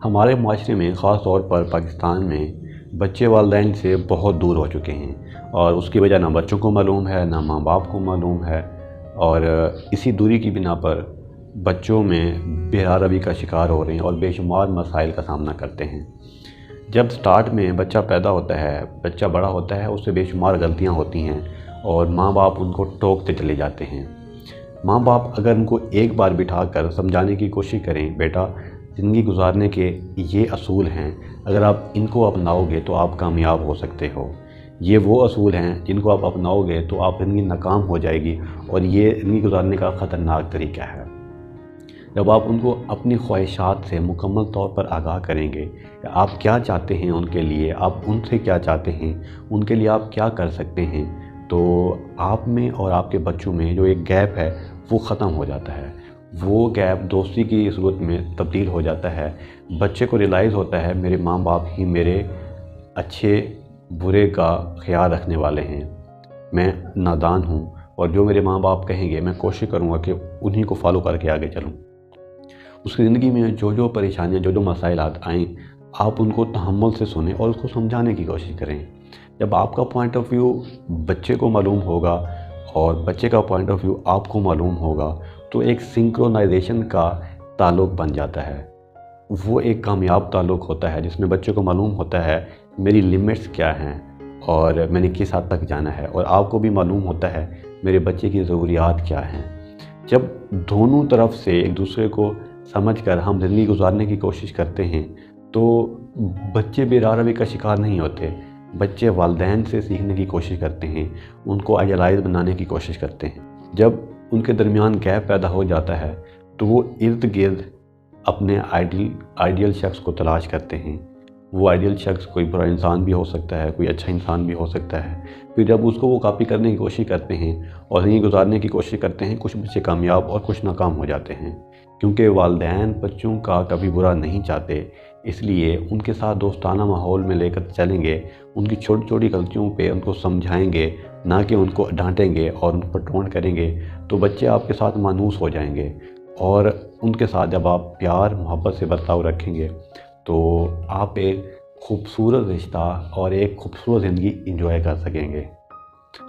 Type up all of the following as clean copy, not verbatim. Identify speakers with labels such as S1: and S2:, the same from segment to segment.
S1: ہمارے معاشرے میں خاص طور پر پاکستان میں بچے والدین سے بہت دور ہو چکے ہیں، اور اس کی وجہ نہ بچوں کو معلوم ہے نہ ماں باپ کو معلوم ہے، اور اسی دوری کی بنا پر بچوں میں بے روی کا شکار ہو رہے ہیں اور بے شمار مسائل کا سامنا کرتے ہیں۔ جب سٹارٹ میں بچہ پیدا ہوتا ہے، بچہ بڑا ہوتا ہے، اس سے بے شمار غلطیاں ہوتی ہیں اور ماں باپ ان کو ٹوکتے چلے جاتے ہیں۔ ماں باپ اگر ان کو ایک بار بٹھا کر سمجھانے کی کوشش کریں، بیٹا زندگی گزارنے کے یہ اصول ہیں، اگر آپ ان کو اپناؤ گے تو آپ کامیاب ہو سکتے ہو، یہ وہ اصول ہیں جن کو آپ اپناؤ گے تو آپ زندگی ناکام ہو جائے گی، اور یہ زندگی گزارنے کا خطرناک طریقہ ہے۔ جب آپ ان کو اپنی خواہشات سے مکمل طور پر آگاہ کریں گے کہ آپ کیا چاہتے ہیں ان کے لیے، آپ ان سے کیا چاہتے ہیں، ان کے لیے آپ کیا کر سکتے ہیں، تو آپ میں اور آپ کے بچوں میں جو ایک گیپ ہے وہ ختم ہو جاتا ہے۔ وہ گیپ دوستی کی صورت میں تبدیل ہو جاتا ہے۔ بچے کو ریلائز ہوتا ہے میرے ماں باپ ہی میرے اچھے برے کا خیال رکھنے والے ہیں، میں نادان ہوں، اور جو میرے ماں باپ کہیں گے میں کوشش کروں گا کہ انہی کو فالو کر کے آگے چلوں۔ اس کی زندگی میں جو پریشانیاں، جو مسائلات آئیں، آپ ان کو تحمل سے سنیں اور اس کو سمجھانے کی کوشش کریں۔ جب آپ کا پوائنٹ آف ویو بچے کو معلوم ہوگا اور بچے کا پوائنٹ آف ویو آپ کو معلوم ہوگا تو ایک سنکرونائزیشن کا تعلق بن جاتا ہے۔ وہ ایک کامیاب تعلق ہوتا ہے جس میں بچے کو معلوم ہوتا ہے میری لیمٹس کیا ہیں اور میں نے کس حد تک جانا ہے، اور آپ کو بھی معلوم ہوتا ہے میرے بچے کی ضروریات کیا ہیں۔ جب دونوں طرف سے ایک دوسرے کو سمجھ کر ہم زندگی گزارنے کی کوشش کرتے ہیں تو بچے بے روی کا شکار نہیں ہوتے، بچے والدین سے سیکھنے کی کوشش کرتے ہیں، ان کو آئیڈیلائز بنانے کی کوشش کرتے ہیں۔ جب ان کے درمیان گیپ پیدا ہو جاتا ہے تو وہ ارد گرد اپنے آئیڈیل شخص کو تلاش کرتے ہیں۔ وہ آئیڈیل شخص کوئی برا انسان بھی ہو سکتا ہے، کوئی اچھا انسان بھی ہو سکتا ہے۔ پھر جب اس کو وہ کاپی کرنے کی کوشش کرتے ہیں اور زندگی گزارنے کی کوشش کرتے ہیں، کچھ بچے کامیاب اور کچھ ناکام ہو جاتے ہیں، کیونکہ والدین بچوں کا کبھی برا نہیں چاہتے، اس لیے ان کے ساتھ دوستانہ ماحول میں لے کر چلیں گے، ان کی چھوٹی چھوٹی غلطیوں پہ ان کو سمجھائیں گے، نہ کہ ان کو ڈانٹیں گے اور ان پر ٹونٹ کریں گے، تو بچے آپ کے ساتھ مانوس ہو جائیں گے، اور ان کے ساتھ جب آپ پیار محبت سے برتاؤ رکھیں گے تو آپ ایک خوبصورت رشتہ اور ایک خوبصورت زندگی انجوائے کر سکیں گے۔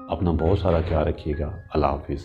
S1: اپنا بہت سارا خیال رکھیے گا۔ اللہ حافظ۔